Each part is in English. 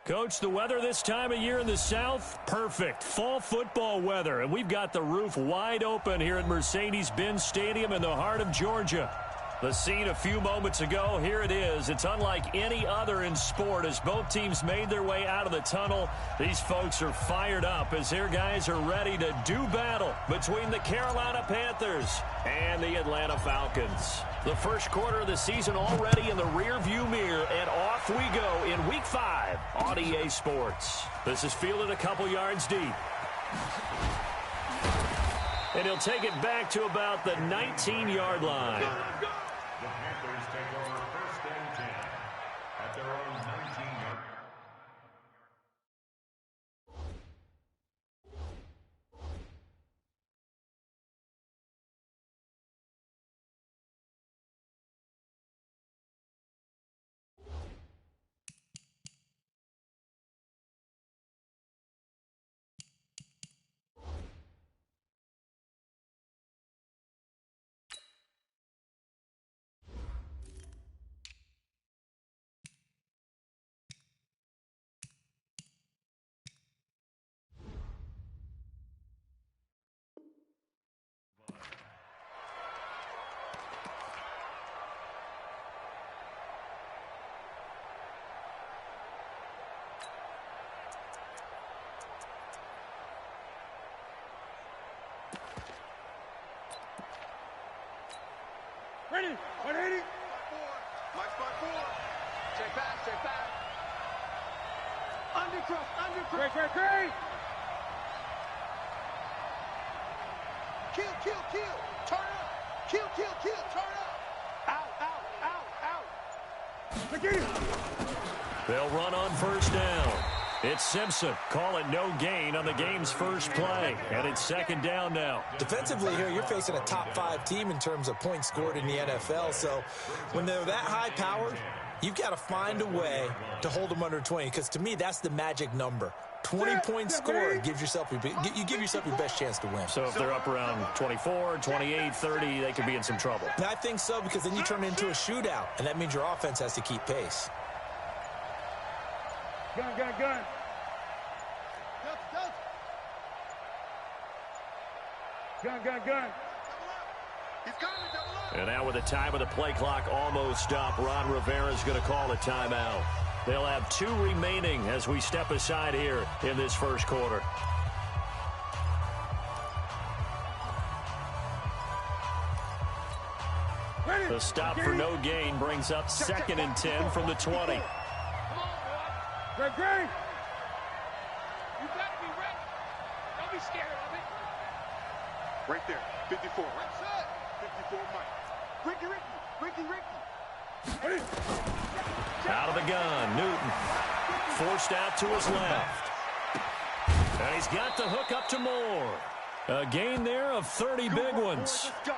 Coach, the weather this time of year in the South, perfect. Fall football weather, and we've got the roof wide open here at Mercedes-Benz Stadium in the heart of Georgia. The scene a few moments ago, here it is. It's unlike any other in sport as both teams made their way out of the tunnel. These folks are fired up as their guys are ready to do battle between the Carolina Panthers and the Atlanta Falcons. The first quarter of the season already in the rearview mirror, and off we go in Week 5 on EA Sports. This is fielded a couple yards deep. And he'll take it back to about the 19-yard line. The Panthers take over 1st and 10 at their own 19-yard. Ready, 180. Mike spot 4. Check back. Undercross. Great. Kill. Turn up. Kill. Turn up. Out. McGee. They'll run on first down. It's Simpson. Call it no gain on the game's first play. And it's 2nd down now. Defensively here, you're facing a top 5 team in terms of points scored in the NFL. So when they're that high powered, you've got to find a way to hold them under 20. Because to me, that's the magic number. 20 points scored gives yourself you give yourself your best chance to win. So if they're up around 24, 28, 30, they could be in some trouble. And I think so, because then you turn it into a shootout. And that means your offense has to keep pace. Gun. Gun. He's coming, double up. And now with the time of the play clock almost up, Ron Rivera's going to call a timeout. They'll have 2 remaining as we step aside here in this first quarter. The stop for no gain brings up 2nd and 10 from the 20. Great. You got to be ready. Don't be scared of it. Right there, 54. Right side. 54, Mike. Ricky. Out of the gun, Newton. Forced out to his left. And he's got the hook up to Moore. A gain there of 30 big ones. Let's go.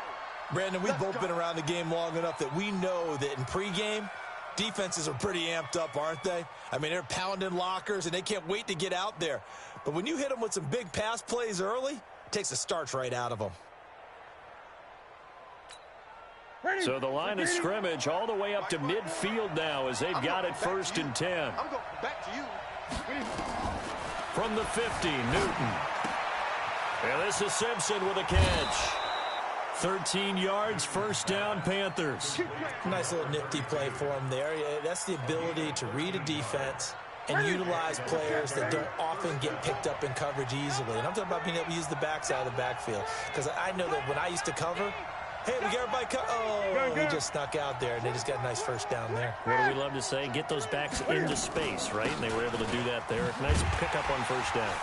Brandon, we've both been around the game long enough that we know that in pregame, defenses are pretty amped up, aren't they? I mean, they're pounding lockers, and they can't wait to get out there. But when you hit them with some big pass plays early, it takes the starch right out of them. So the line of scrimmage all the way up to midfield now as they've got it 1st and 10. I'm going back to you. From the 50, Newton. And this is Simpson with a catch. 13 yards, 1st down, Panthers. Nice little nifty play for him there. Yeah, that's the ability to read a defense and utilize players that don't often get picked up in coverage easily. And I'm talking about being able to use the backside of the backfield. Because I know that when I used to cover, hey, we got everybody he just snuck out there, and they just got a nice 1st down there. What do we love to say? Get those backs into space, right? And they were able to do that there. Nice pickup on 1st down.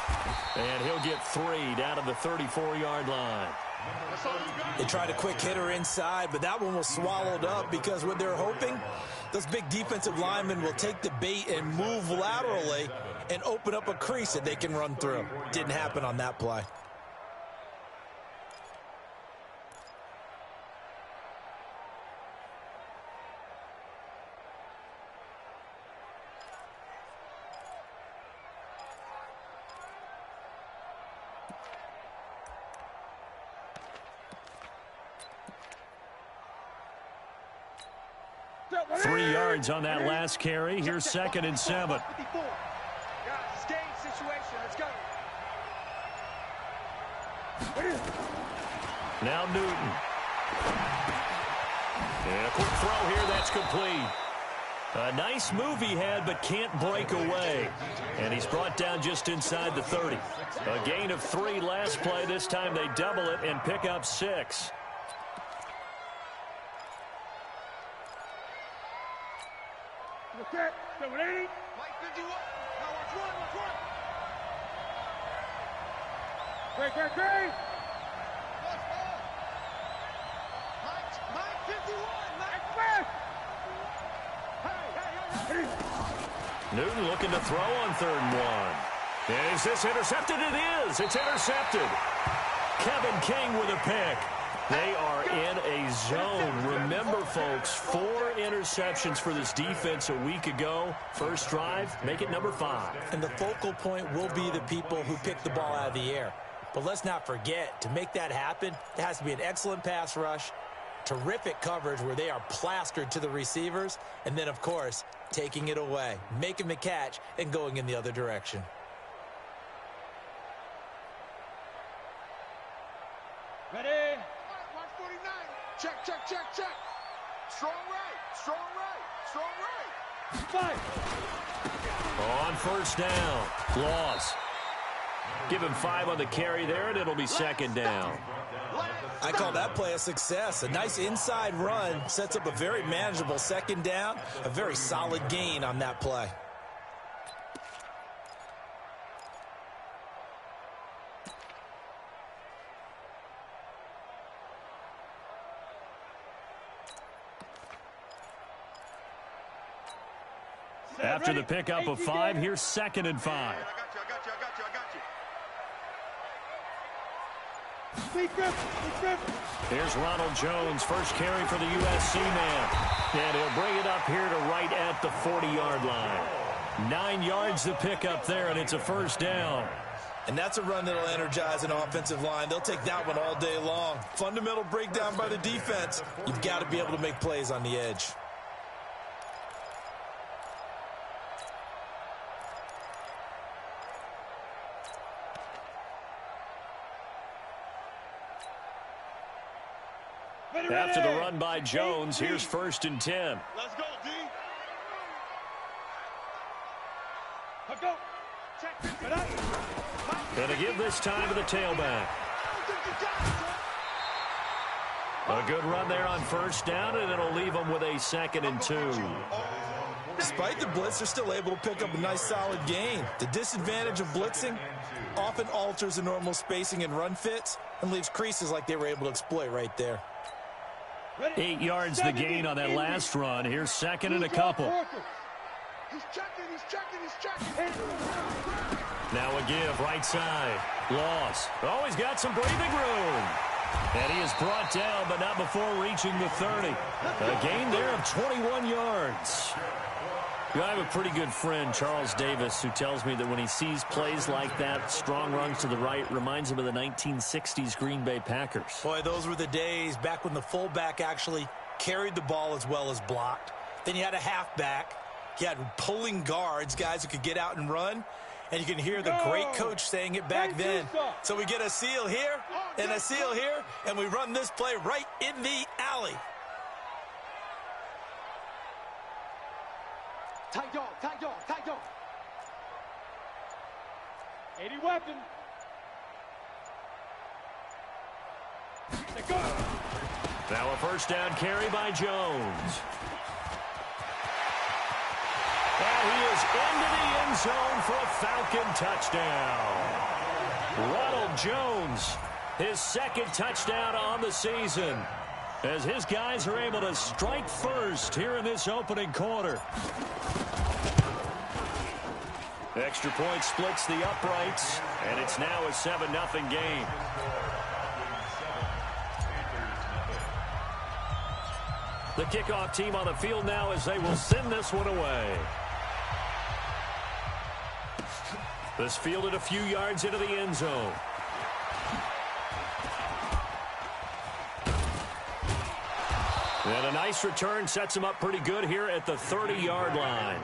And he'll get 3 down to the 34-yard line. They tried a quick hitter inside, but that one was swallowed up because what they're hoping, those big defensive linemen will take the bait and move laterally and open up a crease that they can run through. Didn't happen on that play. Three yards on that last carry. Here's 2nd and 7. situation. Let's go. Now Newton. And a quick throw here. That's complete. A nice move he had, but can't break away. And he's brought down just inside the 30. A gain of 3 last play. This time they double it and pick up 6. Okay, 780. Mike 51. Now watch one. Great. Mike 51. Mike. Express. Newton looking to throw on 3rd and 1. Is this intercepted? It is. It's intercepted. Kevin King with a pick. They are in a zone. Remember, folks, 4 interceptions for this defense a week ago. First drive, make it number 5. And the focal point will be the people who pick the ball out of the air. But let's not forget, to make that happen, it has to be an excellent pass rush, terrific coverage where they are plastered to the receivers, and then, of course, taking it away, making the catch, and going in the other direction. Ready. Watch 49. Check. Strong right. Five. On 1st down, loss. Give him 5 on the carry there, and it'll be 2nd down. I call that play a success. A nice inside run sets up a very manageable 2nd down, a very solid gain on that play. After the pickup of 5, here's 2nd and 5. I got you. Here's Ronald Jones, first carry for the USC man. And he'll bring it up here to right at the 40-yard line. 9 yards to pick up there, and it's a 1st down. And that's a run that'll energize an offensive line. They'll take that one all day long. Fundamental breakdown by the defense. You've got to be able to make plays on the edge. After the run by Jones, here's 1st and 10. Let's go, D. Let's go. Check. And to give this time to the tailback. A good run there on 1st down, and it'll leave them with a 2nd and 2. Despite the blitz, they're still able to pick up a nice solid gain. The disadvantage of blitzing often alters the normal spacing and run fits and leaves creases like they were able to exploit right there. 8 yards the gain on that last run. Here's 2nd and a couple. He's checking. Now a give, right side. Loss. Oh, he's got some breathing room. And he is brought down, but not before reaching the 30. A gain there of 21 yards. I have a pretty good friend, Charles Davis, who tells me that when he sees plays like that, strong runs to the right, reminds him of the 1960s Green Bay Packers. Boy, those were the days back when the fullback actually carried the ball as well as blocked. Then you had a halfback. You had pulling guards, guys who could get out and run. And you can hear the great coach saying it back then. So we get a seal here and a seal here, and we run this play right in the alley. Tight dog. 80 weapon. Let's go. Now a 1st down carry by Jones. And he is into the end zone for a Falcon touchdown. Ronald Jones, his 2nd touchdown on the season, as his guys are able to strike first here in this opening quarter. Extra point splits the uprights, and it's now a 7-0 game. The kickoff team on the field now as they will send this one away. This fielded a few yards into the end zone. And a nice return sets him up pretty good here at the 30-yard line.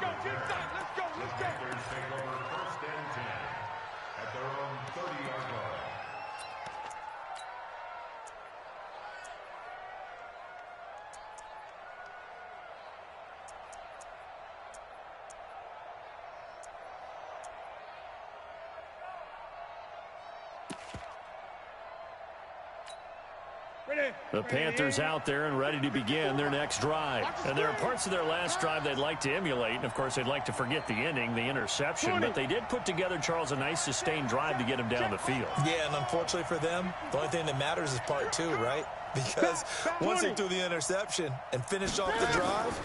The Panthers out there and ready to begin their next drive. And there are parts of their last drive they'd like to emulate. And, of course, they'd like to forget the inning, the interception. But they did put together, Charles, a nice sustained drive to get him down the field. Yeah, and unfortunately for them, the only thing that matters is part two, right? Because once they threw the interception and finished off the drive,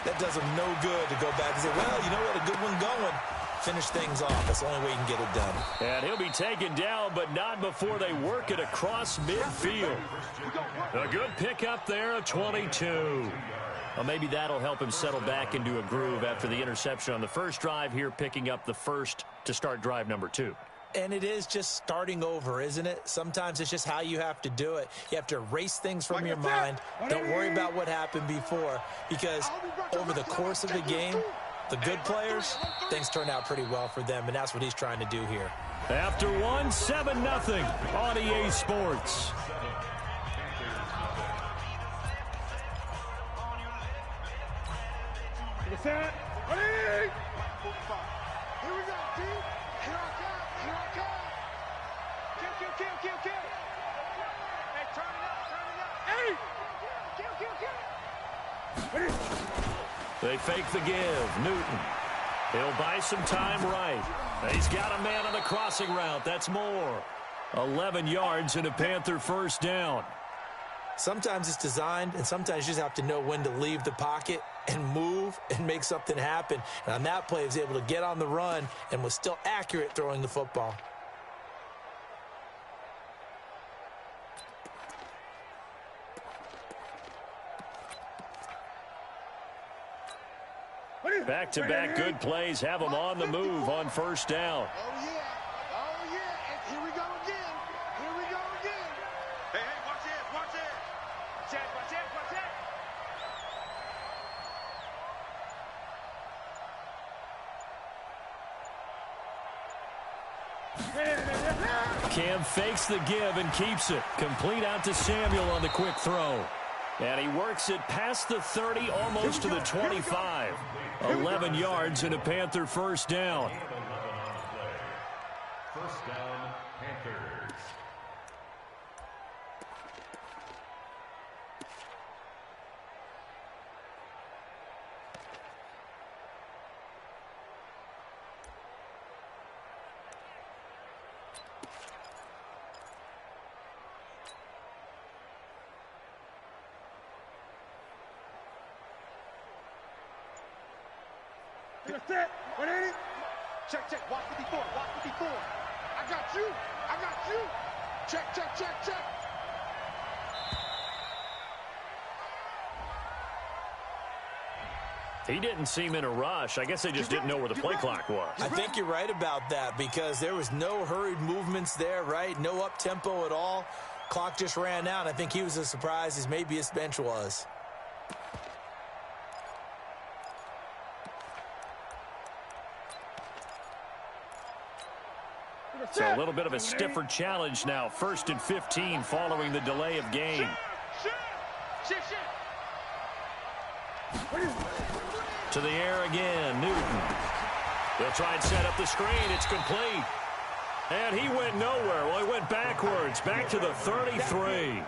that does them no good to go back and say, well, you know what, a good one going. Finish things off. That's the only way you can get it done. And he'll be taken down, but not before they work it across midfield. A good pickup there of 22. Well, maybe that'll help him settle back into a groove after the interception on the first drive here, picking up the first to start drive number 2. And it is just starting over, isn't it? Sometimes it's just how you have to do it. You have to erase things from your mind. Don't worry about what happened before, because over the course of the game, the good players, things turn out pretty well for them, and that's what he's trying to do here. After one, 7-0 on EA Sports. Here we go, team. Here I come. Here I come. Kill. Hey, turn it up. Hey! Kill. They fake the give. Newton. He'll buy some time right. He's got a man on the crossing route. That's more. 11 yards and a Panther first down. Sometimes it's designed, and sometimes you just have to know when to leave the pocket and move and make something happen. And on that play, he was able to get on the run and was still accurate throwing the football. Back-to-back good plays have them on the move on first down. Oh, yeah. And here we go again. Hey, watch it. Cam fakes the give and keeps it. Complete out to Samuel on the quick throw. And he works it past the 30, almost to the 25. 11 yards and a Panther first down. First down, Panthers. Set. 180. Check. Watch 54. I got you. Check. He didn't seem in a rush. I guess they just didn't know where the play clock was. I think you're right about that, because there was no hurried movements there, right? No up-tempo at all. Clock just ran out. I think he was as surprised as maybe his bench was. So a little bit of a stiffer challenge now. 1st and 15 following the delay of game. Shit. To the air again, Newton. They'll try and set up the screen. It's complete. And he went nowhere. Well, he went backwards, back to the 33.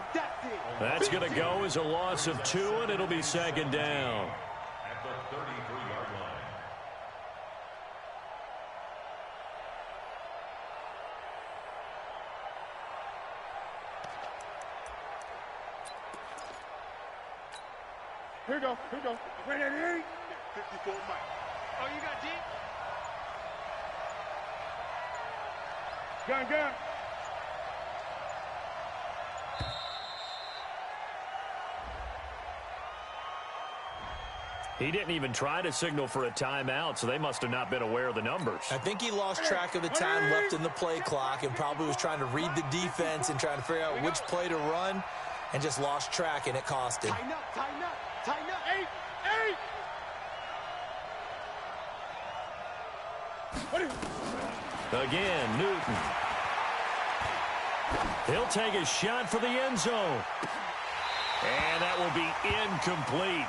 That's going to go as a loss of 2, and it'll be second down. At the 33-yard line. Here we go. 188. 54 Mike. Oh, you got deep? Gun. He didn't even try to signal for a timeout, so they must have not been aware of the numbers. I think he lost track of the time left in the play clock and probably was trying to read the defense and trying to figure out which play to run, and just lost track, and it cost him. Tighten up. 8. Again, Newton. He'll take a shot for the end zone. And that will be incomplete.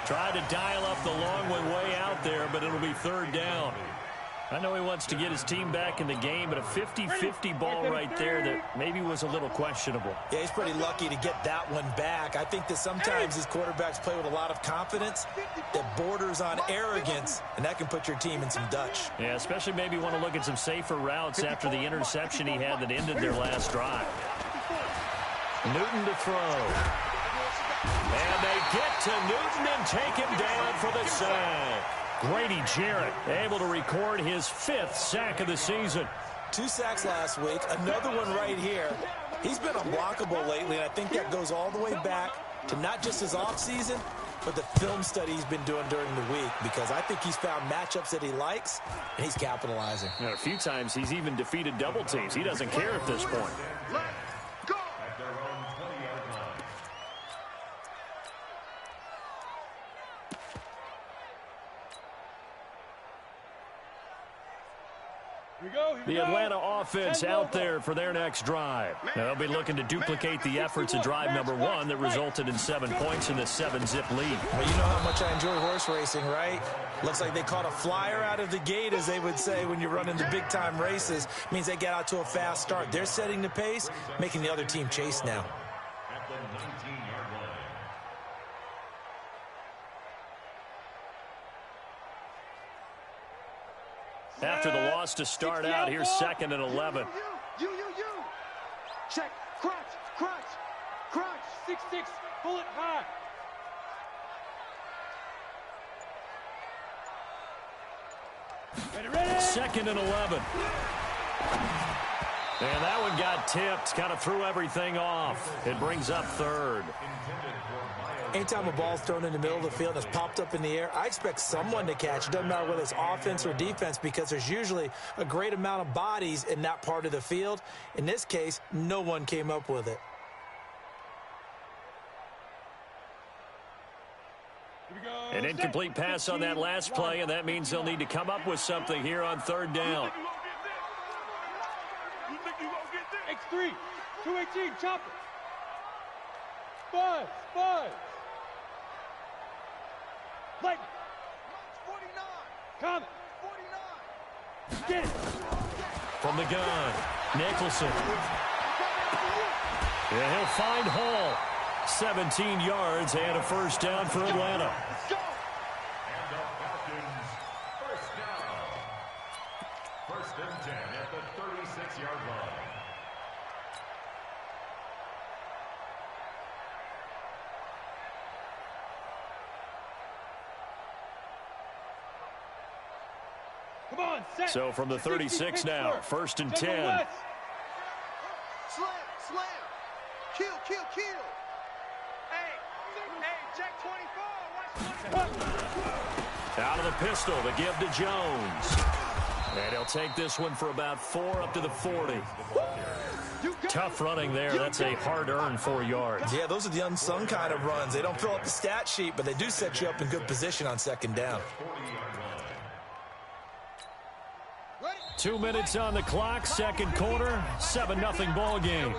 Tried to dial up the long one way out there, but it'll be third down. I know he wants to get his team back in the game, but a 50-50 ball right there that maybe was a little questionable. Yeah, he's pretty lucky to get that one back. I think that sometimes these quarterbacks play with a lot of confidence that borders on arrogance, and that can put your team in some Dutch. Yeah, especially maybe want to look at some safer routes after the interception he had that ended their last drive. Newton to throw. And they get to Newton and take him down for the sack. Grady Jarrett able to record his 5th sack of the season. 2 sacks last week, another one right here. He's been unblockable lately, and I think that goes all the way back to not just his offseason, but the film study he's been doing during the week, because I think he's found matchups that he likes, and he's capitalizing. A few times he's even defeated double teams. He doesn't care at this point. The Atlanta offense out there for their next drive. They'll be looking to duplicate the efforts of drive number 1 that resulted in 7 points in the 7-zip lead. Well, you know how much I enjoy horse racing, right? Looks like they caught a flyer out of the gate, as they would say when you're running the big-time races. Means they get out to a fast start. They're setting the pace, making the other team chase now. At the 19-yard line. After the loss to start out, here's 2nd and 11. You. Check. Crunch. 6-6. Bullet high. Ready. 2nd and 11. And that one got tipped, kind of threw everything off. It brings up 3rd. Anytime a ball's thrown in the middle of the field and it's popped up in the air, I expect someone to catch. It doesn't matter whether it's offense or defense, because there's usually a great amount of bodies in that part of the field. In this case, no one came up with it. An incomplete pass on that last play, and that means they'll need to come up with something here on 3rd down. X3. 218. Chopper. 5. Lightning. 49. Comet. 49. Get it. From the gun, Nicholson. Yeah, he'll find Hall. 17 yards and a 1st down for Atlanta. And the Falcons, 1st down. 1st and 10 at the 36-yard line. Come on, set. So from the 36 now, 1st and 10. Slam. Kill. Hey, Jack 24. Watch 24. Out of the pistol to give to Jones. And he'll take this one for about 4 up to the 40. Tough running there. That's a hard-earned 4 yards. Yeah, those are the unsung kind of runs. They don't fill up the stat sheet, but they do set you up in good position on 2nd down. 2 minutes on the clock, 2nd quarter, 7-0 ball game.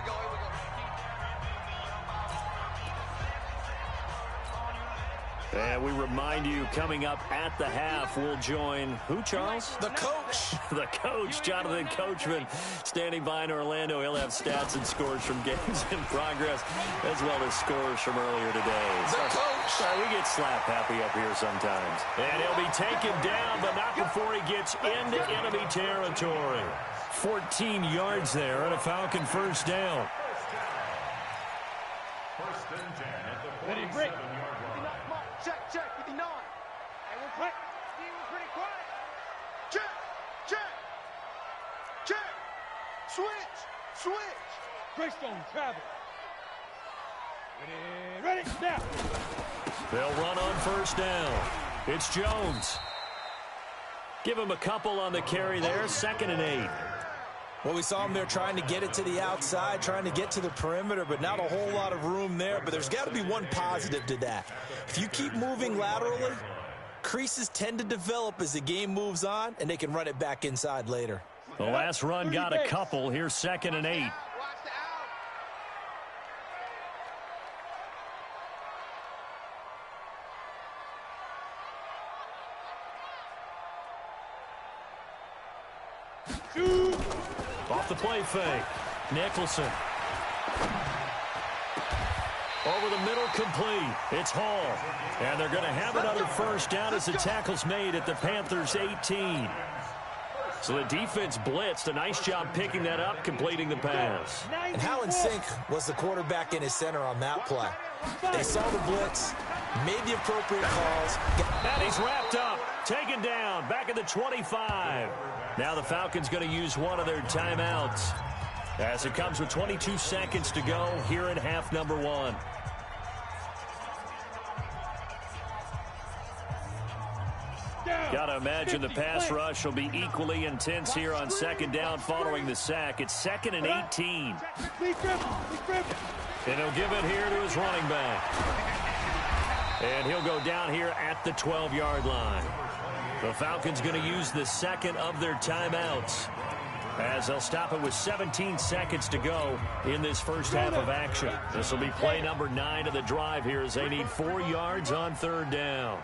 And we remind you, coming up at the half, we'll join who, Charles? The coach. The coach, Jonathan Coachman, standing by in Orlando. He'll have stats and scores from games in progress, as well as scores from earlier today. The coach. Sorry, we get slap happy up here sometimes. And he'll be taken down, but not before he gets into enemy territory. 14 yards there and a Falcon 1st down. 1st and 10 at the Ready, break. 47-yard line. Check. 59. Hey, we're pretty quiet. Check. Switch. Greystone travel. Ready, now. They'll run on 1st down. It's Jones. Give him a couple on the carry there, 2nd and 8. Well, we saw him there trying to get it to the outside, trying to get to the perimeter, but not a whole lot of room there. But there's got to be one positive to that. If you keep moving laterally, creases tend to develop as the game moves on, and they can run it back inside later. The last run got a couple. Here's 2nd and 8. the play fake. Nicholson. Over the middle, complete. It's Hall. And they're going to have another first down as the tackle's made at the Panthers' 18. So the defense blitzed. A nice job picking that up, completing the pass. And how in sync was the quarterback and his center on that play? They saw the blitz, made the appropriate calls. And he's wrapped up, taken down, back at the 25. Now the Falcons going to use one of their timeouts as it comes with 22 seconds to go here in half number 1. Got to imagine the pass rush will be equally intense here on second down following the sack. It's 2nd and 18. And he'll give it here to his running back. And he'll go down here at the 12-yard line. The Falcons going to use the second of their timeouts as they'll stop it with 17 seconds to go in this first half of action. This will be play number 9 of the drive here as they need 4 yards on third down.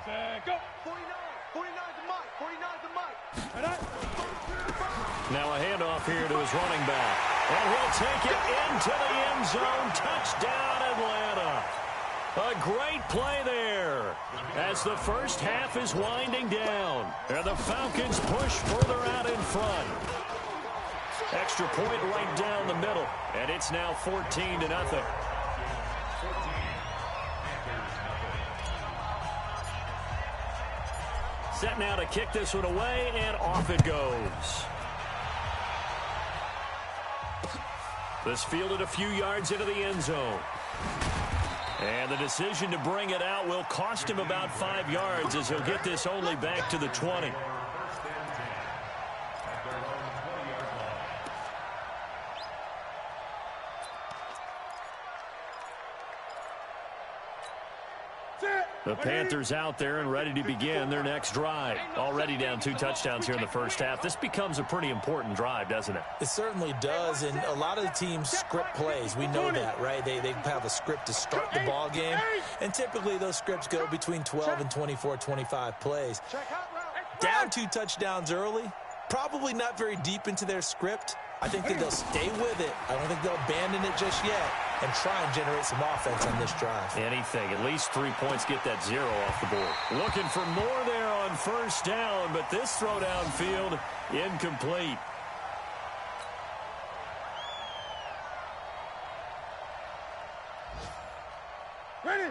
Now a handoff here to his running back. And he'll take it into the end zone. Touchdown, Atlanta. A great play there as the first half is winding down. And the Falcons push further out in front. Extra point right down the middle. And it's now 14-0. Set now to kick this one away, and off it goes. This fielded a few yards into the end zone. And the decision to bring it out will cost him about 5 yards as he'll get this only back to the 20. The Panthers out there and ready to begin their next drive. Already down 2 touchdowns here in the first half. This becomes a pretty important drive, doesn't it? It certainly does, and a lot of the teams script plays. We know that, right? They have a script to start the ball game, and typically those scripts go between 12 and 24, 25 plays. Down 2 touchdowns early, probably not very deep into their script. I think that they'll stay with it. I don't think they'll abandon it just yet and try and generate some offense on this drive. Anything. At least 3 points, get that 0 off the board. Looking for more there on first down, but this throw downfield incomplete.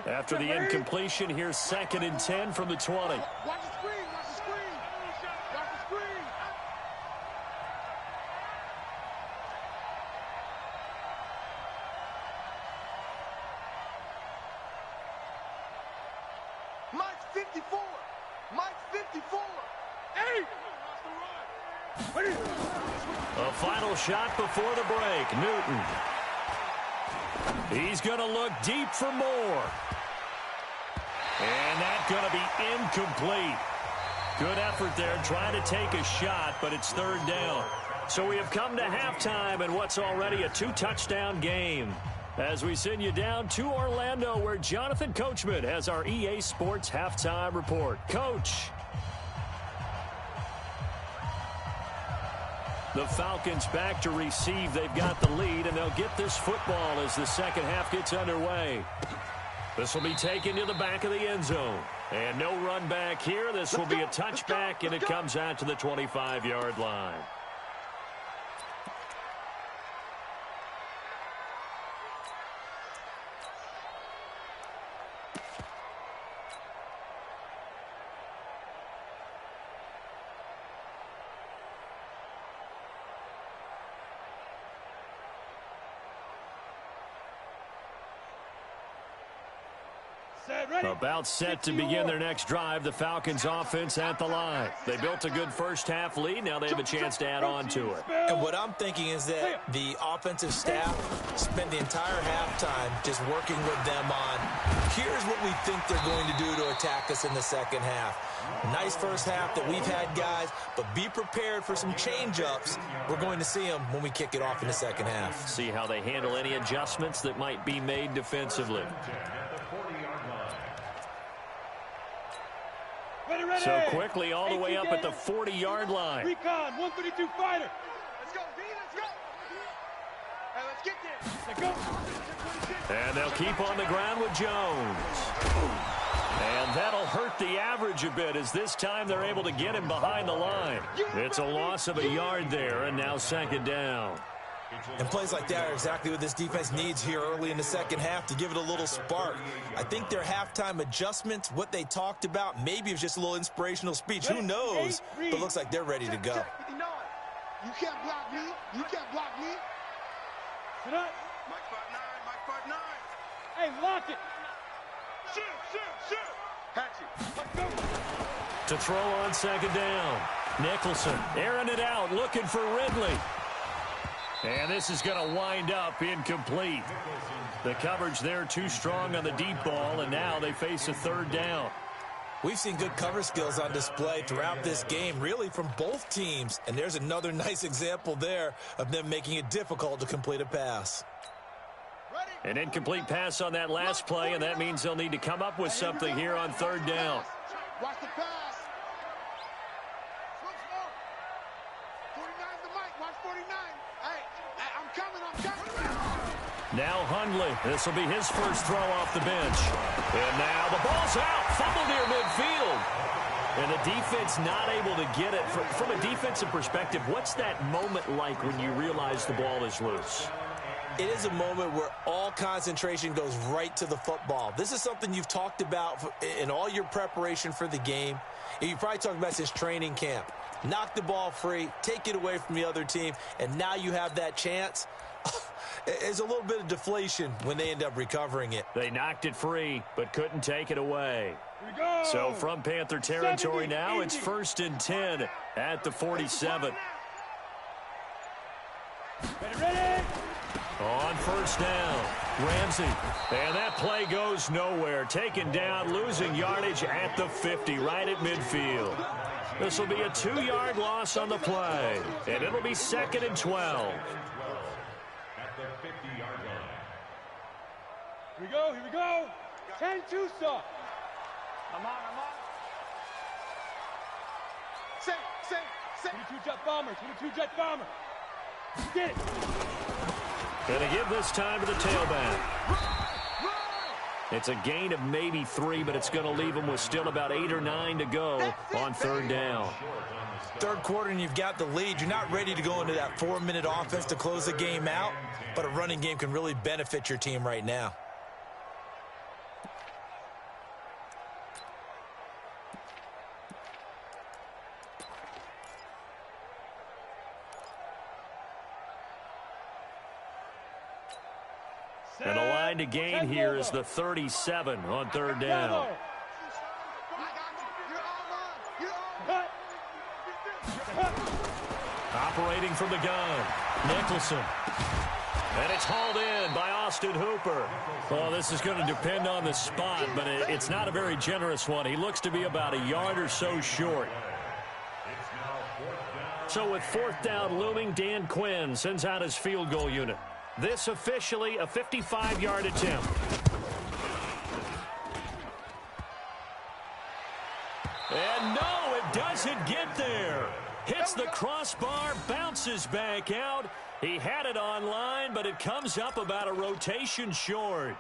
After the incompletion, here's 2nd and 10 from the 20. Watch the screen, watch the screen. Watch the screen. Mike's 54. Mike's 54. Hey! A final shot before the break. Newton. He's going to look deep for more. And that's going to be incomplete. Good effort there trying to take a shot, but it's 3rd down. So we have come to halftime in what's already a 2-touchdown game. As we send you down to Orlando, where Jonathan Coachman has our EA Sports halftime report. Coach. The Falcons back to receive. They've got the lead, and they'll get this football as the second half gets underway. This will be taken to the back of the end zone. And no run back here. This will be a touchback, and it comes out to the 25-yard line. About set to begin their next drive. The Falcons offense at the line. They built a good first half lead. Now they have a chance to add on to it. And what I'm thinking is that the offensive staff spent the entire halftime just working with them on, here's what we think they're going to do to attack us in the second half. Nice first half that we've had, guys, but be prepared for some change-ups. We're going to see them when we kick it off in the second half. See how they handle any adjustments that might be made defensively. So quickly all the way up at the 40-yard line. Recon, 132 fighter. Let's go, D, let's go. And they'll keep on the ground with Jones. And that'll hurt the average a bit as this time they're able to get him behind the line. It's a loss of a yard there, and now second down. And plays like that are exactly what this defense needs here early in the second half to give it a little spark. I think their halftime adjustments, what they talked about, maybe it was just a little inspirational speech. Who knows? But it looks like they're ready to go. You can't block me. You can't block me. Sit up. Mike 5'9", Mike 5'9". Hey, lock it. Shoot. Hatchet. To throw on second down. Nicholson airing it out, looking for Ridley. And this is going to wind up incomplete. The coverage there too strong on the deep ball, and now they face a third down. We've seen good cover skills on display throughout this game, really from both teams. And there's another nice example there of them making it difficult to complete a pass. An incomplete pass on that last play, and that means they'll need to come up with something here on third down. Watch the pass. 49's the mic. Watch 49. Hey, I'm coming. Now Hundley. This will be his first throw off the bench. And now the ball's out. Fumble near midfield. And the defense not able to get it. From a defensive perspective, what's that moment like when you realize the ball is loose? It is a moment where all concentration goes right to the football. This is something you've talked about in all your preparation for the game. And you probably talked about since training camp. Knock the ball free, take it away from the other team, and now you have that chance. There's a little bit of deflation when they end up recovering it. They knocked it free, but couldn't take it away. Here we go. So from Panther territory now, it's 1st and 10 at the 47. Ready. On first down, Ramsey. And that play goes nowhere. Taken down, losing yardage at the 50, right at midfield. This will be a 2-yard loss on the play. And it'll be 2nd and 12. At the 50-yard line. Here we go. 10-2 stop. I'm on. Say. 22 jet bombers. Get it. Going to give this time to the tailback. It's a gain of maybe 3, but it's going to leave them with still about 8 or 9 to go on third down. Third quarter and you've got the lead. You're not ready to go into that 4-minute offense to close the game out, but a running game can really benefit your team right now. And the line to gain here is the 37 on third down. Operating from the gun, Nicholson. And it's hauled in by Austin Hooper. Well, this is going to depend on the spot, but it's not a very generous one. He looks to be about a yard or so short. So with 4th down looming, Dan Quinn sends out his field goal unit. This officially a 55-yard attempt. And no, it doesn't get there. Hits the crossbar, bounces back out. He had it on line, but it comes up about a rotation short.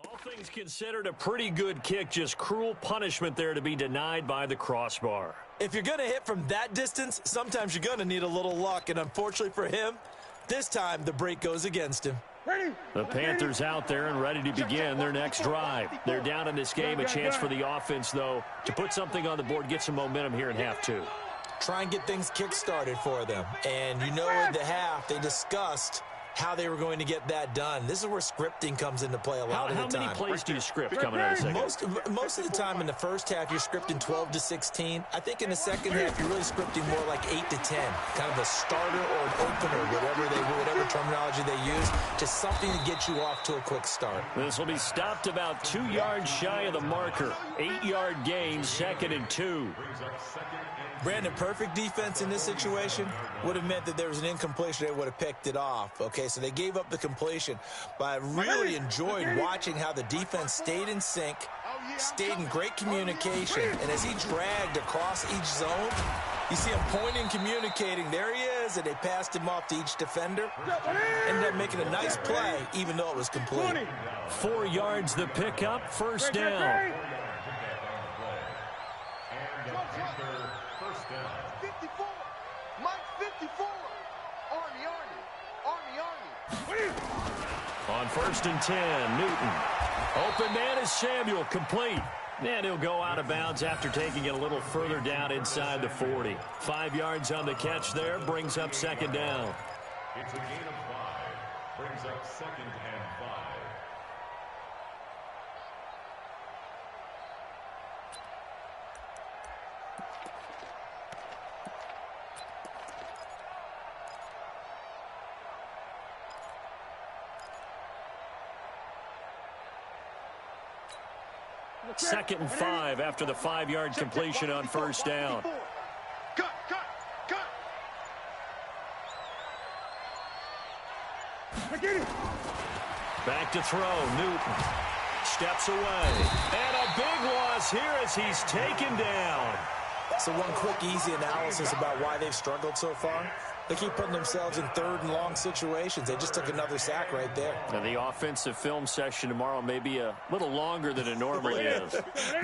All things considered, a pretty good kick, just cruel punishment there to be denied by the crossbar. If you're going to hit from that distance, sometimes you're going to need a little luck, and unfortunately for him, this time the break goes against him. The Panthers out there and ready to begin their next drive. They're down in this game. A chance for the offense, though, to put something on the board, get some momentum here in half 2. Try and get things kick-started for them. And you know in the half they discussed how they were going to get that done. This is where scripting comes into play a lot of the time. How many plays do you script coming out of the second? Most of the time in the first half, you're scripting 12 to 16. I think in the second half, you're really scripting more like 8 to 10. Kind of a starter or an opener, whatever terminology they use, just something to get you off to a quick start. This will be stopped about 2 yards shy of the marker. 8-yard gain, 2nd and 2. Brandon, perfect defense in this situation would have meant that there was an incompletion. They would have picked it off. Okay, so they gave up the completion. But I really enjoyed watching how the defense stayed in sync, stayed in great communication. And as he dragged across each zone, you see him pointing, communicating. There he is, and they passed him off to each defender. Ended up making a nice play, even though it was complete. 4 yards the pickup, first down. 54. Mike 54. Army. On 1st and 10, Newton. Open man is Samuel, complete. And he'll go out of bounds after taking it a little further down inside the 40. 5 yards on the catch there, brings up 2nd down. It's a gain of 5. Brings up 2nd and 5. Second and 5 after the 5-yard completion on first down. Cut. Back to throw, Newton. Steps away. And a big loss here as he's taken down. So one quick, easy analysis about why they've struggled so far. They keep putting themselves in 3rd and long situations. They just took another sack right there. Now the offensive film session tomorrow may be a little longer than it normally is.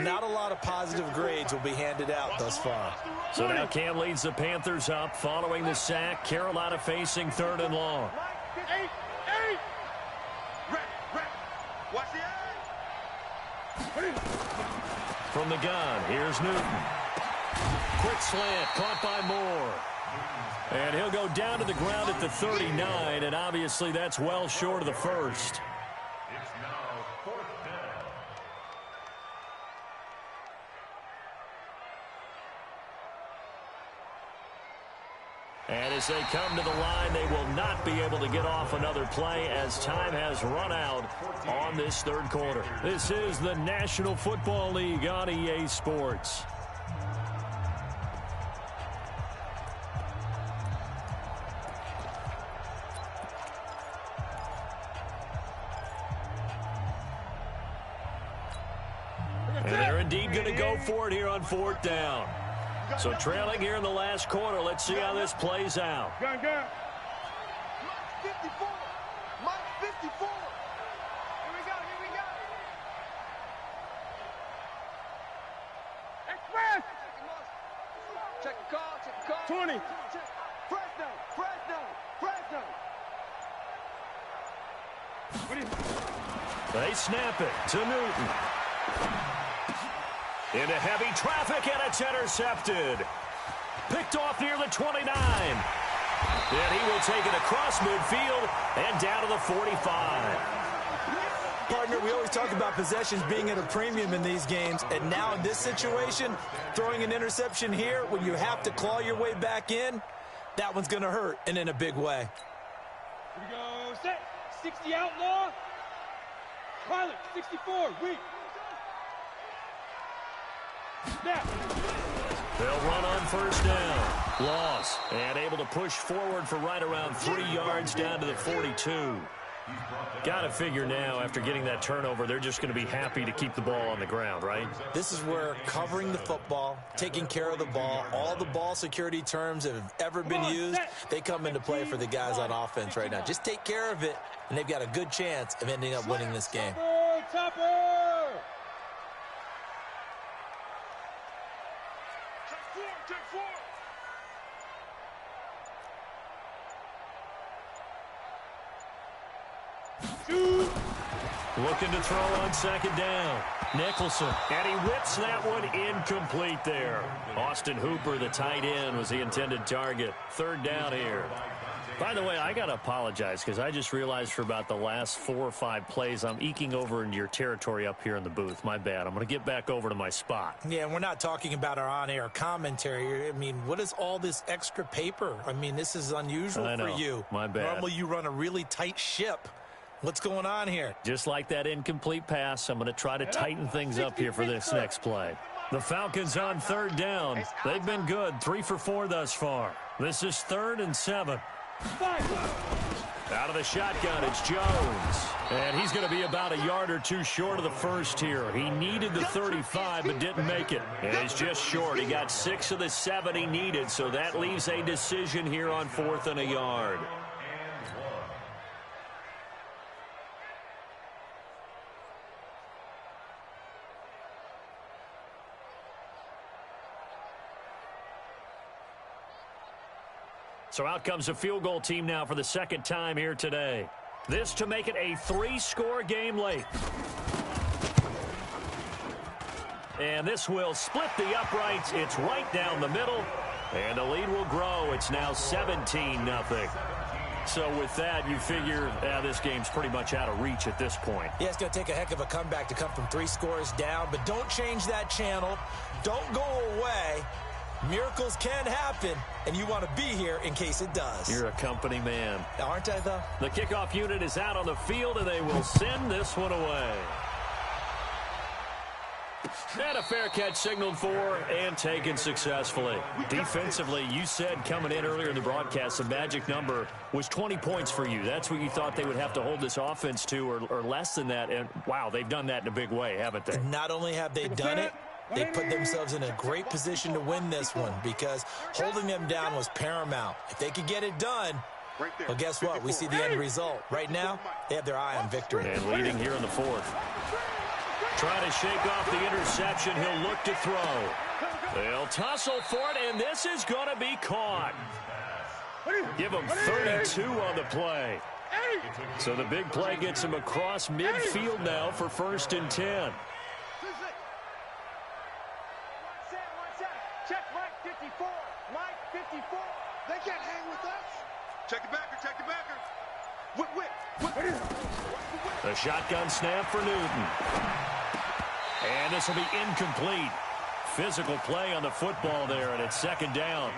Not a lot of positive grades will be handed out thus far. So now Cam leads the Panthers up following the sack. Carolina facing 3rd and long. 8. Watch the eye. From the gun, here's Newton. Quick slant, caught by Moore. And he'll go down to the ground at the 39, and obviously that's well short of the first. It's now 4th down. And as they come to the line, they will not be able to get off another play as time has run out on this 3rd quarter. This is the National Football League on EA Sports. And they're indeed going to go for it here on 4th down. So trailing here in the last quarter. Let's see how this plays out. Gun. Mike 54. Mike 54. Here we go. Express. Check the call. 20. Fresno. They snap it to Newton. Into heavy traffic, and it's intercepted. Picked off near the 29. And he will take it across midfield and down to the 45. Partner, we always talk about possessions being at a premium in these games, and now in this situation, throwing an interception here when you have to claw your way back in, that one's going to hurt, and in a big way. Here we go, set. 60 outlaw. Pilot, 64, weak. Snap. They'll run on first down. Loss. And able to push forward for right around 3 yards down to the 42. Got to figure now, after getting that turnover, they're just going to be happy to keep the ball on the ground, right? This is where covering the football, taking care of the ball, all the ball security terms that have ever been used, they come into play for the guys on offense right now. Just take care of it, and they've got a good chance of ending up winning this game. Topper! Take four. Looking to throw on second down. Nicholson, and he whips that one incomplete there. Austin Hooper, the tight end, was the intended target. Third down here. By the way, I got to apologize because I just realized for about the last 4 or 5 plays, I'm eking over into your territory up here in the booth. My bad. I'm going to get back over to my spot. Yeah, and we're not talking about our on-air commentary. I mean, what is all this extra paper? I mean, this is unusual for you. My bad. Normally you run a really tight ship. What's going on here? Just like that incomplete pass, I'm going to try to tighten things up here for this next play. The Falcons on 3rd down. They've been good, 3 for 4 thus far. This is 3rd and 7. Out of the shotgun, it's Jones. And he's going to be about a yard or 2 short of the first here. He needed the 35, but didn't make it. And it's just short. He got 6 of the 7 he needed, so that leaves a decision here on 4th and a yard. So out comes a field goal team now for the 2nd time here today. This to make it a 3-score game late. And this will split the uprights. It's right down the middle. And the lead will grow. It's now 17-0. So with that, you figure this game's pretty much out of reach at this point. Yeah, it's going to take a heck of a comeback to come from 3 scores down. But don't change that channel. Don't go away. Miracles can happen, and you want to be here in case it does. You're a company man. Aren't I, though? The kickoff unit is out on the field, and they will send this one away. And a fair catch signaled for and taken successfully. Defensively, you said coming in earlier in the broadcast, the magic number was 20 points for you. That's what you thought they would have to hold this offense to or less than that. And, wow, they've done that in a big way, haven't they? Not only have they done it, they put themselves in a great position to win this one because holding them down was paramount. If they could get it done, well, guess what? We see the end result. Right now, they have their eye on victory. And leading here in the 4th. Trying to shake off the interception. He'll look to throw. They'll tussle for it, and this is going to be caught. Give him 32 on the play. So the big play gets him across midfield now for 1st and 10. Check Mike 54. Mike 54. They can't hang with us. Check the backer. Check the backer. Whip. The shotgun snap for Newton. And this will be incomplete. Physical play on the football there, and it's 2nd down.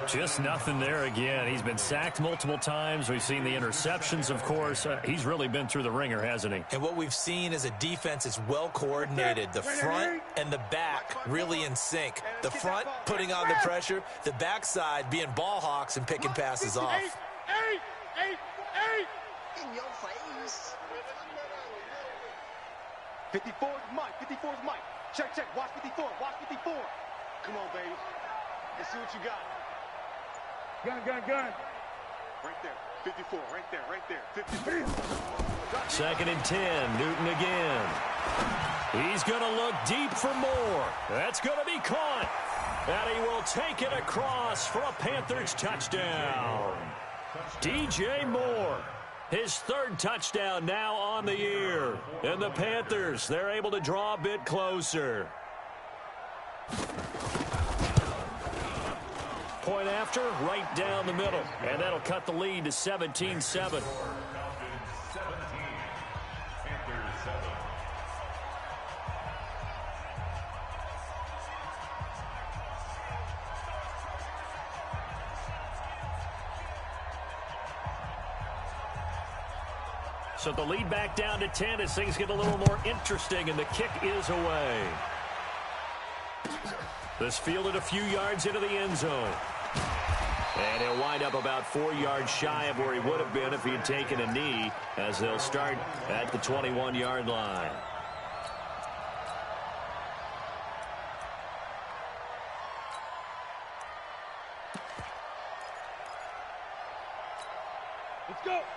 Just nothing there again. He's been sacked multiple times. We've seen the interceptions, of course. He's really been through the ringer, hasn't he? And what we've seen is a defense is well coordinated. The front and the back really in sync. The front putting on the pressure. The backside being ball hawks and picking passes off. 8. In your face. 54 is Mike. 54 is Mike. Check. Watch 54. Watch 54. Come on, baby. Let's see what you got. Gun. Right there. 54. Right there. 53. 2nd and 10. Newton again. He's going to look deep for more. That's going to be caught. And he will take it across for a Panthers touchdown. DJ Moore. His 3rd touchdown now on the year. And the Panthers, they're able to draw a bit closer. Point after, right down the middle. And that'll cut the lead to 17-7. So the lead back down to 10 as things get a little more interesting, and the kick is away. This fielded a few yards into the end zone. And he'll wind up about 4 yards shy of where he would have been if he had taken a knee, as they'll start at the 21-yard line.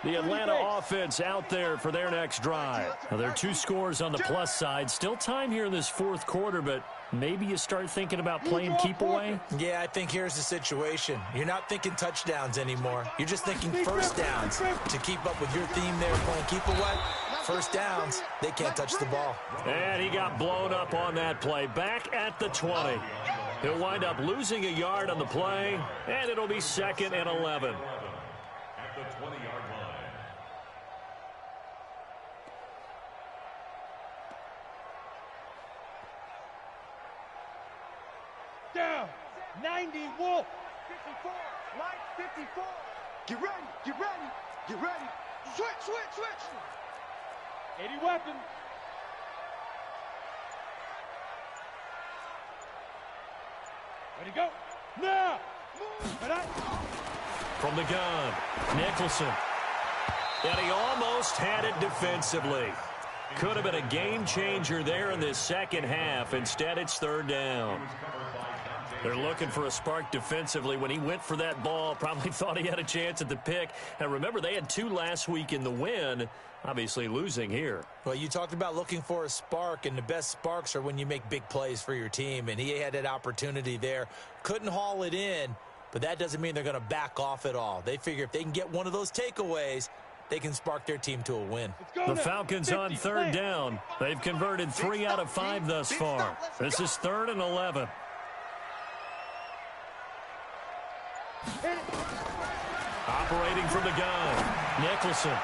The Atlanta offense out there for their next drive. Now, there are 2 scores on the plus side. Still time here in this 4th quarter, but maybe you start thinking about playing keep away? Yeah, I think here's the situation. You're not thinking touchdowns anymore. You're just thinking first downs. To keep up with your theme there, playing keep away, first downs, they can't touch the ball. And he got blown up on that play. Back at the 20. He'll wind up losing a yard on the play, and it'll be 2nd and 11. down. 90 Wolf. 54, Mike, 54. Get ready, get ready, get ready. Switch, switch, switch. 80 Weapon. Ready, go. Now. From the gun, Nicholson. And he almost had it defensively. Could have been a game changer there in this second half. Instead, it's third down. They're looking for a spark defensively. When he went for that ball, probably thought he had a chance at the pick. And remember, they had 2 last week in the win, obviously losing here. Well, you talked about looking for a spark, and the best sparks are when you make big plays for your team, and he had that opportunity there. Couldn't haul it in, but that doesn't mean they're going to back off at all. They figure if they can get one of those takeaways, they can spark their team to a win. The Falcons on third down. They've converted 3 out of 5 thus far. This is 3rd and 11. Operating from the gun, Nicholson.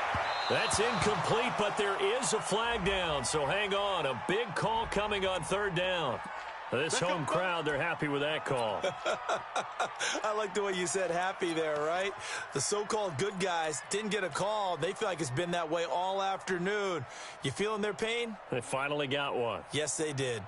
That's incomplete, but there is a flag down, so hang on. A big call coming on third down. This home crowd, they're happy with that call. I like the way you said happy there, right? The so-called good guys didn't get a call. They feel like it's been that way all afternoon. You feeling their pain? They finally got one. Yes, they did.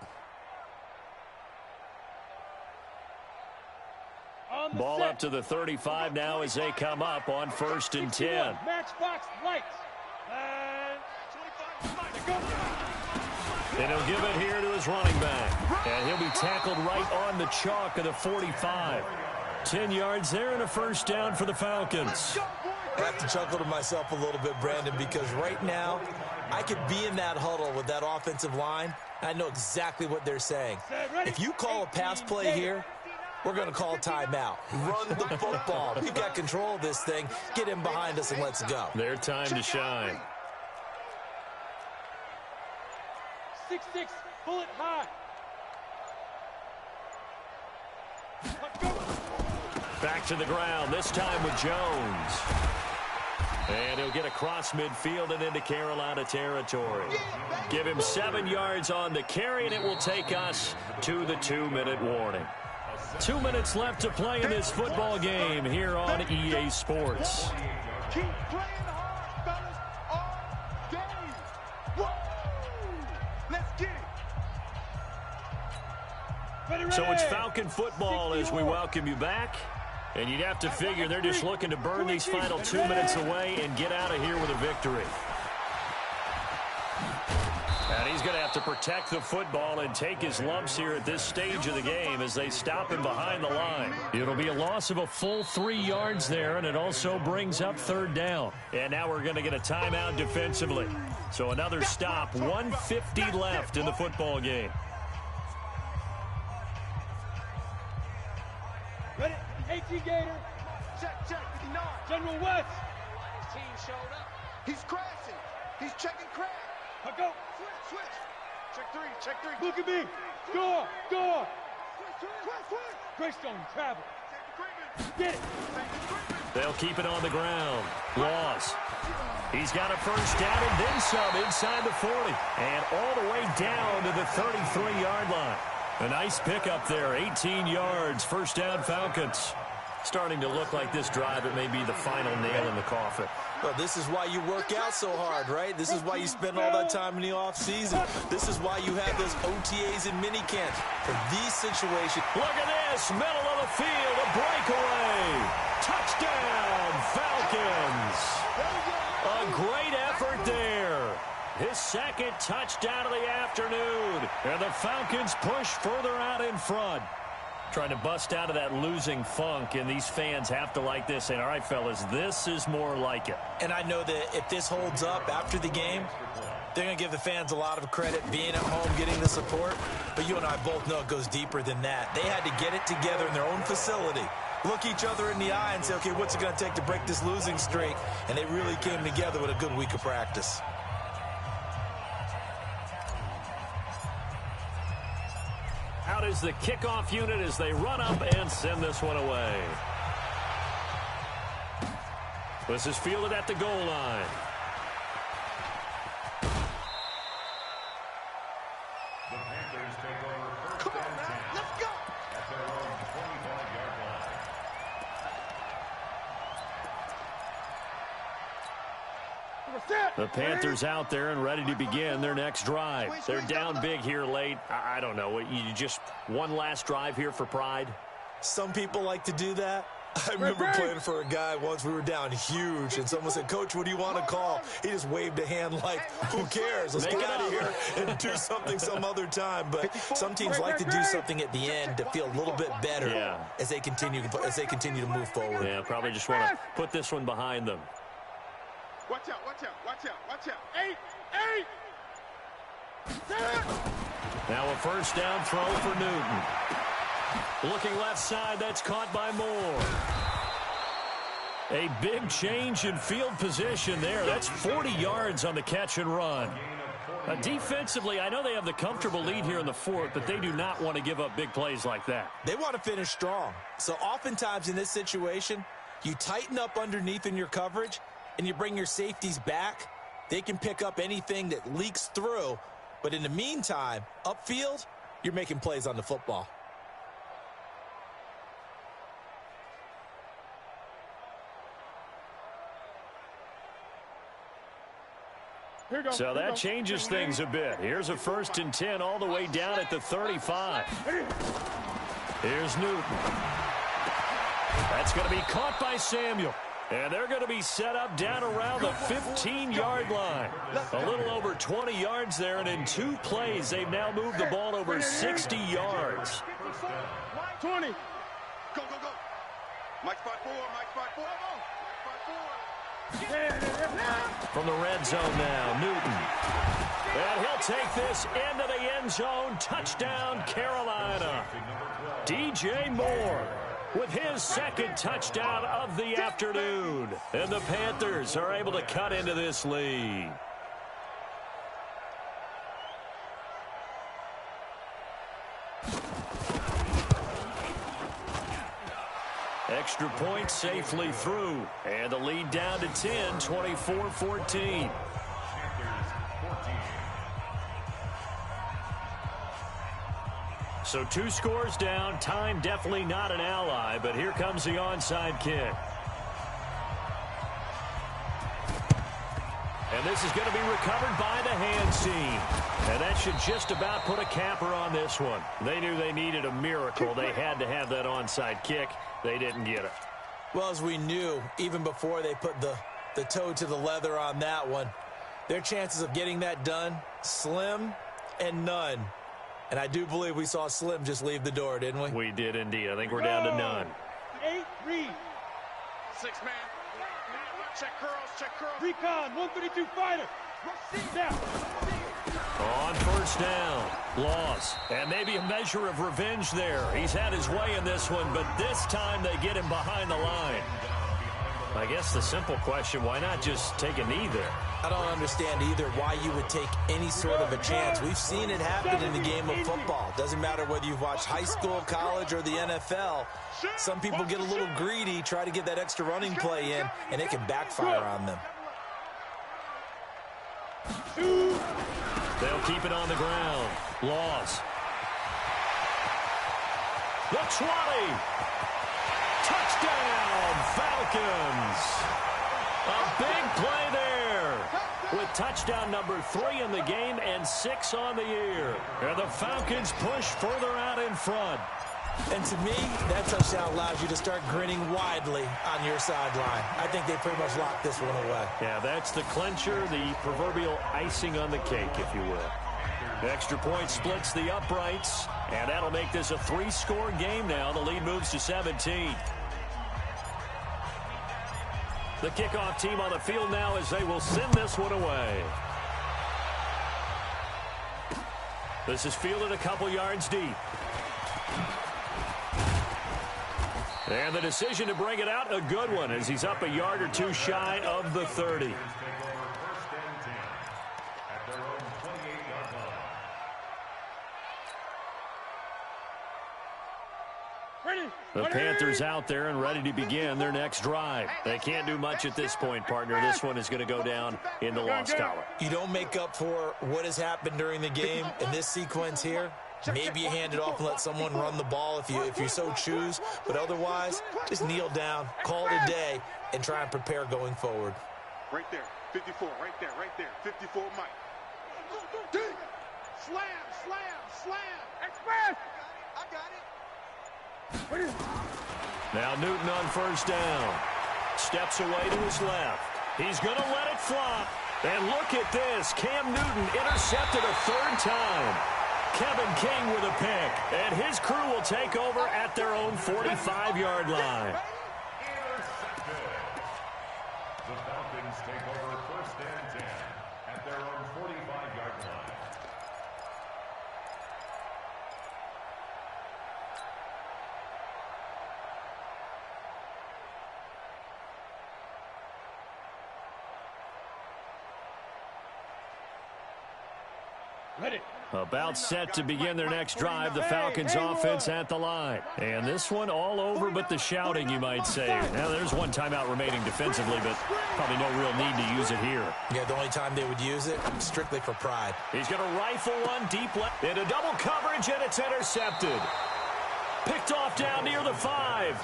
Ball up to the 35 now as they come up on 1st and 10. Matchbox lights. And he'll give it here to his running back. And he'll be tackled right on the chalk of the 45. 10 yards there and a first down for the Falcons. I have to chuckle to myself a little bit, Brandon, because right now I could be in that huddle with that offensive line. I know exactly what they're saying. If you call a pass play here, we're going to call a timeout. Run the football. We've got control of this thing. Get him behind us and let's go. Their time to shine. 6'6", bullet high. Back to the ground, this time with Jones. And he'll get across midfield and into Carolina territory. Give him 7 yards on the carry, and it will take us to the 2-minute warning. 2 minutes left to play in this football game here on EA Sports. Keep playing hard, fellas, all day. Woo! Let's get it. So it's Falcon football as we welcome you back. And you'd have to figure they're just looking to burn these final 2 minutes away and get out of here with a victory. And he's going to have to protect the football and take his lumps here at this stage of the game as they stop him behind the line. It'll be a loss of a full 3 yards there, and it also brings up third down. And now we're going to get a timeout defensively. So another stop, 1:50 left in the football game. Ready? 18 Gator. Check, check, 59. General West. His team showed up. He's crashing. He's checking crash. I go. Switch, switch. Check 3, check 3. Look at me. Score, score. Switch, switch, switch. Greystone, travel. Take the Greenman. Get it. Take the Greenman. They'll keep it on the ground. Loss. He's got a first down and then some inside the 40. And all the way down to the 33-yard line. A nice pickup there, 18 yards, first down Falcons. Starting to look like this drive, it may be the final nail in the coffin. Well, this is why you work out so hard, right? This is why you spend all that time in the offseason. This is why you have those OTAs and minicamps for these situations. Look at this, middle of the field, a breakaway. Touchdown, Falcons. A great effort there. His second touchdown of the afternoon. And the Falcons push further out in front. Trying to bust out of that losing funk, and these fans have to like this. And all right, fellas, this is more like it. And I know that if this holds up after the game, they're going to give the fans a lot of credit being at home, getting the support. But you and I both know it goes deeper than that. They had to get it together in their own facility, look each other in the eye and say, okay, what's it going to take to break this losing streak? And they really came together with a good week of practice. Out is the kickoff unit as they run up and send this one away. This is fielded at the goal line. The Panthers take over first Come on, and man. 10 Let's go. at their own The Panthers out there and ready to begin their next drive. They're down big here late. I don't know. You just one last drive here for pride? Some people like to do that. I remember playing for a guy once. We were down huge, and someone said, "Coach, what do you want to call?" He just waved a hand like, who cares? Let's get out of here and do something some other time. But some teams like to do something at the end to feel a little bit better as they continue to move forward. Yeah, probably just want to put this one behind them. Watch out, watch out, watch out, watch out. 8. Now a first down throw for Newton. Looking left side, that's caught by Moore. A big change in field position there. That's 40 yards on the catch and run. Defensively, I know they have the comfortable lead here in the fourth, but they do not want to give up big plays like that. They want to finish strong. So oftentimes in this situation, you tighten up underneath in your coverage, and you bring your safeties back. They can pick up anything that leaks through. But in the meantime, upfield, you're making plays on the football. So that changes things a bit. Here's a 1st and 10 all the way down at the 35. Here's Newton. That's going to be caught by Samuel. And they're going to be set up down around the 15-yard line. A little over 20 yards there, and in 2 plays, they've now moved the ball over 60 yards. 20. Go, go, go. Mike spot 4, Mike spot 4. From the red zone now, Newton. And he'll take this into the end zone. Touchdown, Carolina. DJ Moore with his 2nd touchdown of the afternoon. And the Panthers are able to cut into this lead. Extra point safely through. And the lead down to 10, 24-14. So 2 scores down. Time definitely not an ally, but here comes the onside kick. And this is going to be recovered by the hands team. And that should just about put a capper on this one. They knew they needed a miracle. They had to have that onside kick. They didn't get it. Well, as we knew, even before they put the toe to the leather on that one, their chances of getting that done, slim and none. And I do believe we saw Slim just leave the door, didn't we? We did indeed. I think we're down to none. 8, read. 6 man. Check curls. Recon, 132 fighter. Down. On first down, loss. And maybe a measure of revenge there. He's had his way in this one, but this time they get him behind the line. I guess the simple question, why not just take a knee there? I don't understand either why you would take any sort of a chance. We've seen it happen in the game of football. Doesn't matter whether you've watched high school, college, or the NFL. Some people get a little greedy, try to get that extra running play in, and it can backfire on them. They'll keep it on the ground. Loss. The 20. Touchdown, Falcons. A big play there with touchdown number 3 in the game and 6 on the year. And the Falcons push further out in front. And to me, that touchdown allows you to start grinning widely on your sideline. I think they pretty much locked this one away. Yeah, that's the clincher, the proverbial icing on the cake, if you will. The extra point splits the uprights, and that'll make this a 3-score game now. The lead moves to 17. The kickoff team on the field now as they will send this one away. This is fielded a couple yards deep. And the decision to bring it out, a good one, as he's up a yard or 2 shy of the 30. The Panthers out there and ready to begin their next drive. They can't do much at this point, partner. This one is going to go down in the loss column. You don't make up for what has happened during the game in this sequence here. Maybe you hand it off and let someone run the ball if you so choose. But otherwise, just kneel down, call it a day, and try and prepare going forward. Right there. 54. Right there. Right there. 54, Mike. Slam, slam, slam. Express. I got it. Now Newton on first down. Steps away to his left. He's going to let it fly. And look at this. Cam Newton intercepted a third time. Kevin King with a pick. And his crew will take over at their own 45-yard line. Intercepted. The Falcons take over first and 10 at their own 45-yard line. Ready. About set to begin their next drive, the Falcons offense at the line. And this one all over but the shouting, you might say. Now, there's one timeout remaining defensively, but probably no real need to use it here. Yeah, the only time they would use it, strictly for pride. He's going to rifle one deep left into double coverage, and it's intercepted. Picked off down near the 5.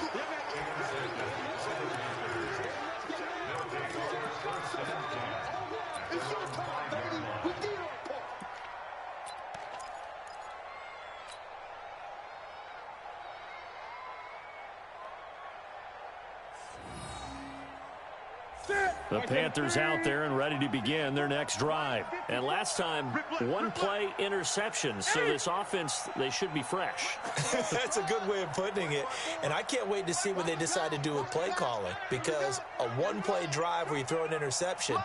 The Panthers out there and ready to begin their next drive. And last time, one-play interception. So this offense, they should be fresh. That's a good way of putting it. And I can't wait to see what they decide to do with play calling. Because a one-play drive where you throw an interception,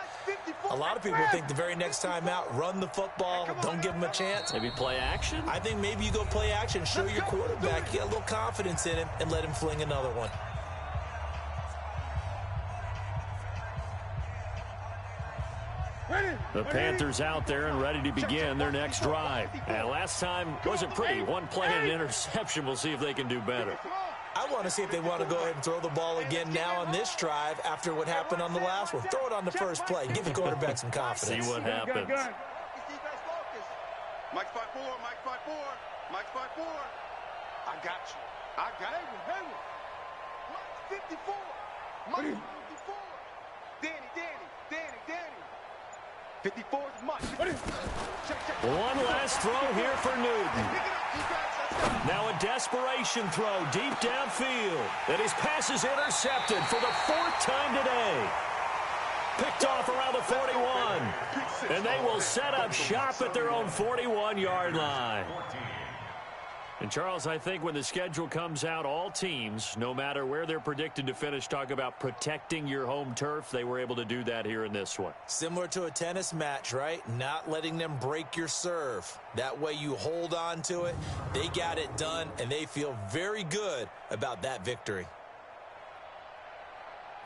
a lot of people think the very next time out, run the football, don't give them a chance. Maybe play action? I think maybe you go play action, show your quarterback, get a little confidence in him, and let him fling another one. The Panthers out there and ready to begin their next drive. And last time wasn't pretty. One play and an interception. We'll see if they can do better. I want to see if they want to go ahead and throw the ball again now on this drive after what happened on the last one. Throw it on the first play. Give the quarterback some confidence. See what happens. Mike 5-4, Mike 5-4, Mike 5-4. I got you. I got it. Mike 54. Mike 54. Danny. 54 is Mike. One last throw here for Newton. Now a desperation throw deep downfield. And his pass is intercepted for the 4th time today. Picked off around the 41. And they will set up shop at their own 41-yard line. And, Charles, I think when the schedule comes out, all teams, no matter where they're predicted to finish, talk about protecting your home turf. They were able to do that here in this one. Similar to a tennis match, right? Not letting them break your serve. That way you hold on to it. They got it done, and they feel very good about that victory.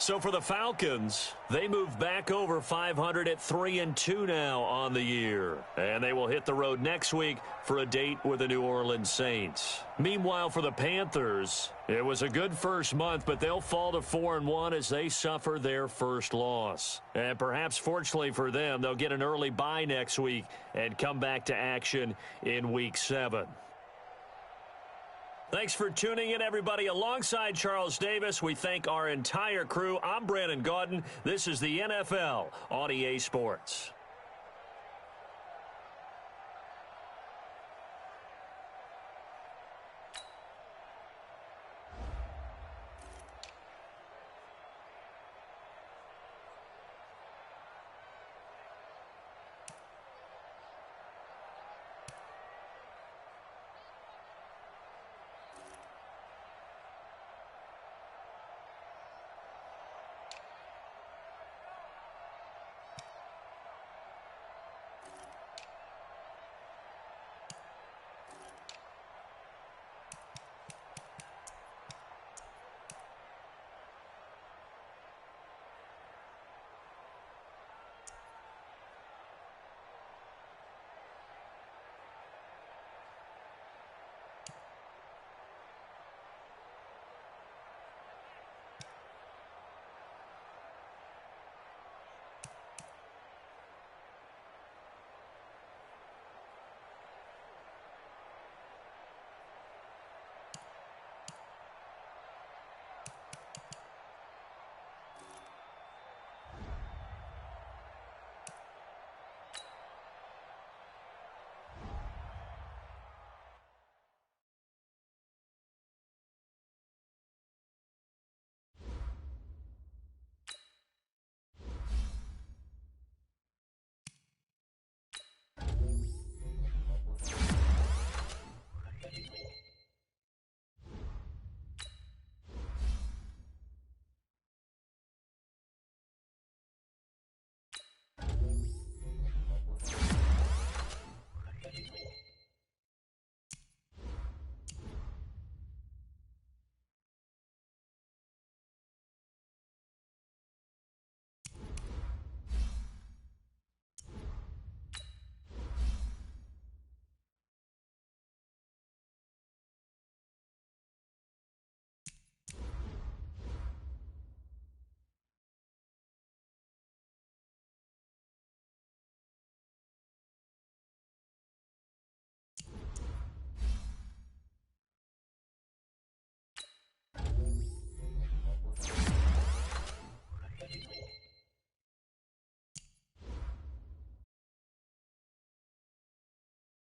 So for the Falcons, they move back over 500 at 3-2 now on the year. And they will hit the road next week for a date with the New Orleans Saints. Meanwhile, for the Panthers, it was a good first month, but they'll fall to 4-1 as they suffer their first loss. And perhaps fortunately for them, they'll get an early bye next week and come back to action in Week 7. Thanks for tuning in, everybody. Alongside Charles Davis, we thank our entire crew. I'm Brandon Gaudin. This is the NFL on EA Sports.